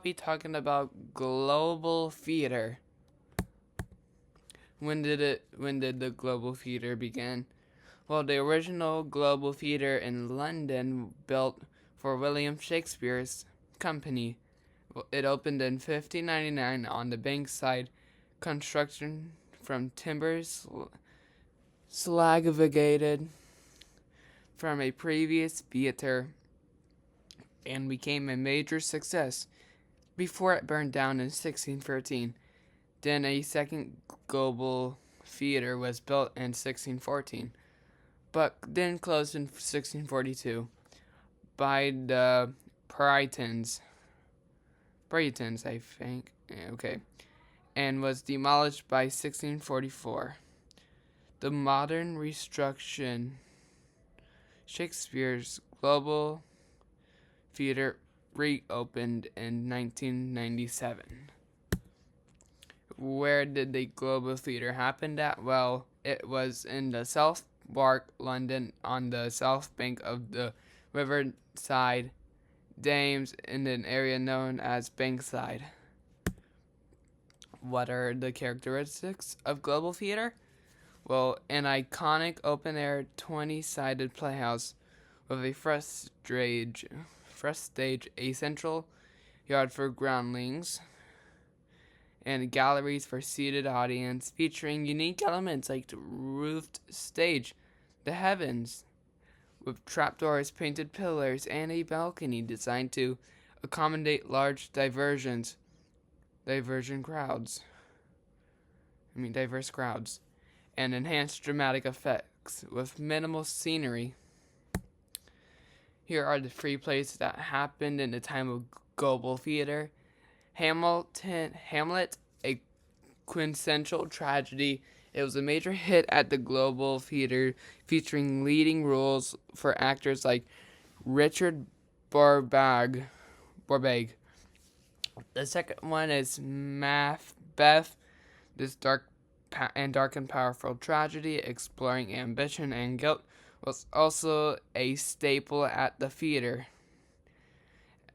Be talking about global theater. When did the global theater begin? Well, the original global theater in London, built for William Shakespeare's company, it opened in 1599 on the Bankside. Construction from timbers slagvagated from a previous theater and became a major success before it burned down in 1613. Then a second global theater was built in 1614, but then closed in 1642 by the Puritans. Puritans, I think. Okay. And was demolished by 1644. The modern reconstruction, Shakespeare's Global Theater, reopened in 1997. Where did the Global Theatre happen at? Well, it was in the South Park, London, on the south bank of the Riverside Thames in an area known as Bankside. What are the characteristics of Global Theatre? Well, an iconic open-air 20-sided playhouse with a fresh stage, a central yard for groundlings, and galleries for seated audience, featuring unique elements like the roofed stage, the heavens, with trapdoors, painted pillars, and a balcony designed to accommodate large diverse crowds, and enhanced dramatic effects with minimal scenery. Here are the three plays that happened in the time of global theater. Hamlet, a quintessential tragedy. It was a major hit at the Global Theater, featuring leading roles for actors like Richard Barbag. The second one is Macbeth, this dark and powerful tragedy exploring ambition and guilt, was also a staple at the theater.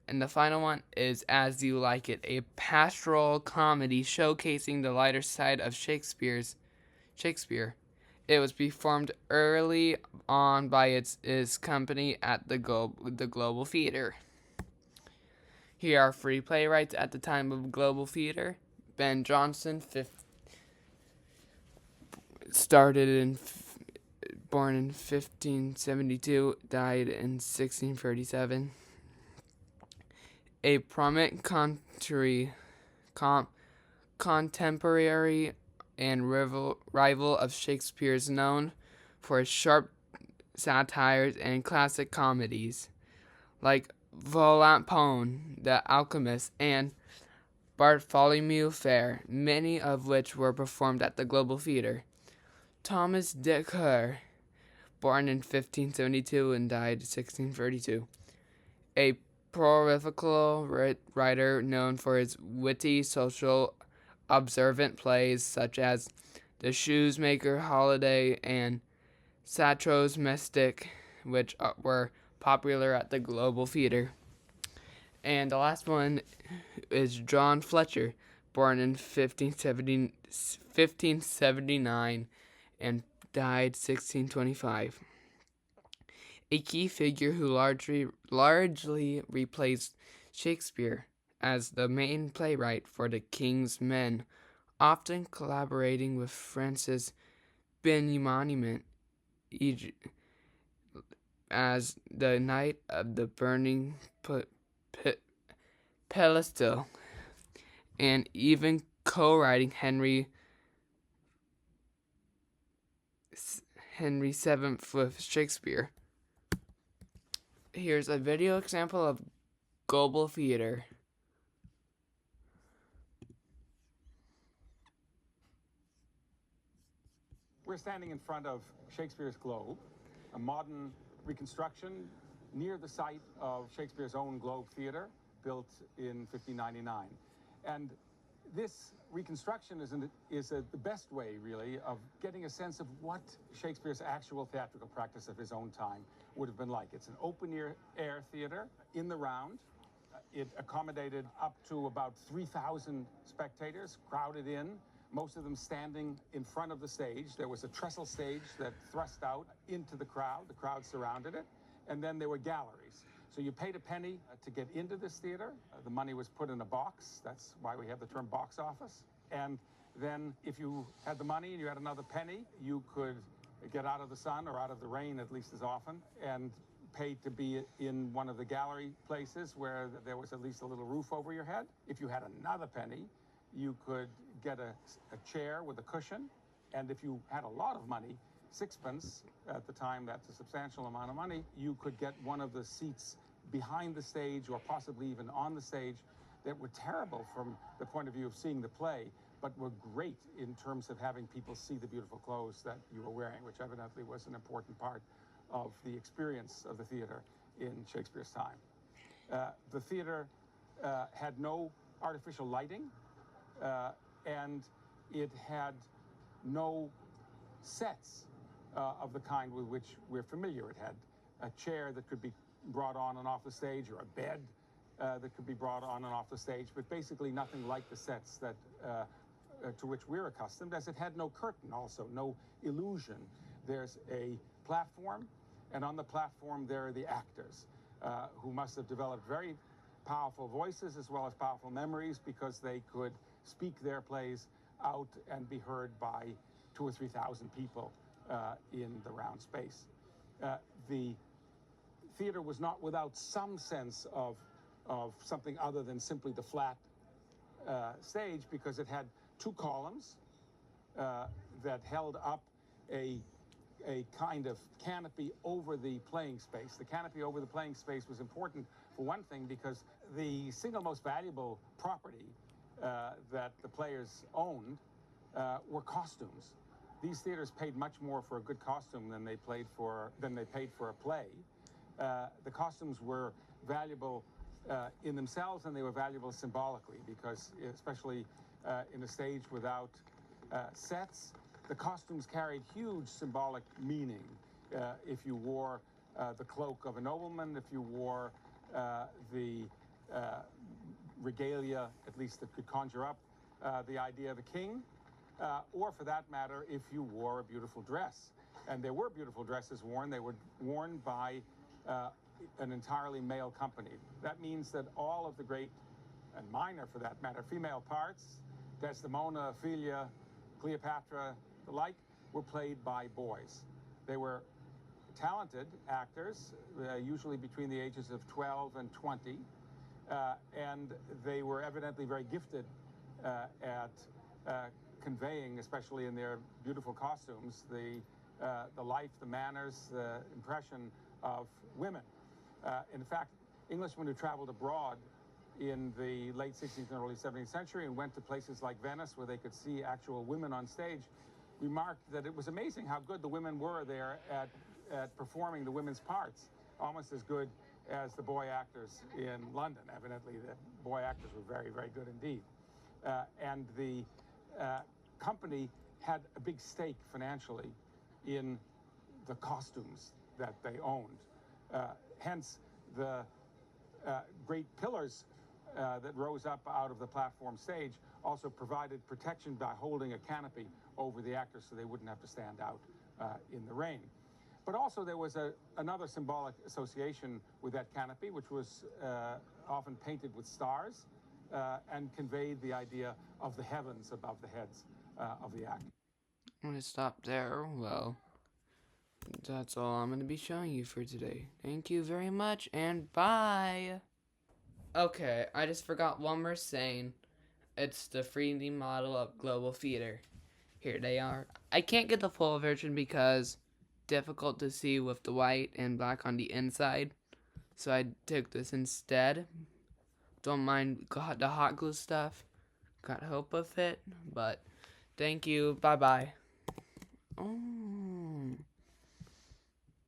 And the final one is As You Like It, a pastoral comedy showcasing the lighter side of Shakespeare. It was performed early on by its company at the Global Theater. Here are three playwrights at the time of Global Theater. Ben Jonson, born in 1572, died in 1637. A prominent contemporary and rival of Shakespeare's, known for his sharp satires and classic comedies like Volapone, The Alchemist, and Bartholomew Fair, many of which were performed at the Global Theater. Thomas Dekker, born in 1572 and died in 1632, a prolifical writer known for his witty, social, observant plays such as The Shoemaker Holiday and Satro's Mystic, which were popular at the Global Theater. And the last one is John Fletcher, born in 1579 and died 1625. A key figure who largely replaced Shakespeare as the main playwright for the King's Men, often collaborating with Francis Monument as the Knight of the Burning Pedestal, and even co-writing Henry VII with Shakespeare. Here's a video example of Global Theater. We're standing in front of Shakespeare's Globe, a modern reconstruction near the site of Shakespeare's own Globe Theatre, built in 1599. And this reconstruction is the best way, really, of getting a sense of what Shakespeare's actual theatrical practice of his own time would have been like. It's an open-air theatre in the round. It accommodated up to about 3,000 spectators crowded in, most of them standing in front of the stage. There was a trestle stage that thrust out into the crowd. The crowd surrounded it. And then there were galleries. So you paid a penny to get into this theater. The money was put in a box. That's why we have the term box office. And then if you had the money and you had another penny, you could get out of the sun or out of the rain at least as often and paid to be in one of the gallery places where there was at least a little roof over your head. If you had another penny, you could get a chair with a cushion. And if you had a lot of money, sixpence at the time, that's a substantial amount of money, you could get one of the seats behind the stage or possibly even on the stage that were terrible from the point of view of seeing the play, but were great in terms of having people see the beautiful clothes that you were wearing, which evidently was an important part of the experience of the theater in Shakespeare's time. The theater had no artificial lighting, and it had no sets of the kind with which we're familiar. It had a chair that could be brought on and off the stage, or a bed that could be brought on and off the stage, but basically nothing like the sets that to which we're accustomed, as it had no curtain also, no illusion. There's a platform, and on the platform there are the actors who must have developed very powerful voices as well as powerful memories, because they could speak their plays out and be heard by 2,000 or 3,000 people in the round space. The theater was not without some sense of something other than simply the flat stage, because it had two columns that held up a kind of canopy over the playing space. The canopy over the playing space was important, for one thing, because the single most valuable property that the players owned were costumes. These theaters paid much more for a good costume than they paid for a play. The costumes were valuable in themselves, and they were valuable symbolically, because especially in a stage without sets, the costumes carried huge symbolic meaning. If you wore the cloak of a nobleman, if you wore the regalia, at least that could conjure up the idea of a king, or for that matter, if you wore a beautiful dress. And there were beautiful dresses worn. They were worn by an entirely male company. That means that all of the great, and minor for that matter, female parts, Desdemona, Ophelia, Cleopatra, the like, were played by boys. They were talented actors, usually between the ages of 12 and 20, and they were evidently very gifted at conveying, especially in their beautiful costumes, the life, the manners, the impression of women. In fact, Englishmen who traveled abroad in the late 16th and early 17th century and went to places like Venice, where they could see actual women on stage, remarked that it was amazing how good the women were there at performing the women's parts, almost as good as the boy actors in London. Evidently, the boy actors were very, very good indeed. And the company had a big stake financially in the costumes that they owned. Hence, the great pillars that rose up out of the platform stage also provided protection by holding a canopy over the actors so they wouldn't have to stand out in the rain. But also there was another symbolic association with that canopy, which was often painted with stars and conveyed the idea of the heavens above the heads of the actors. I'm going to stop there. Well, that's all I'm going to be showing you for today. Thank you very much, and bye! Okay, I just forgot one more saying. It's the 3D model of Global Theater. Here they are. I can't get the full version because difficult to see with the white and black on the inside. So I took this instead. Don't mind the hot glue stuff. Got hope of it, but thank you. Bye-bye. Oh.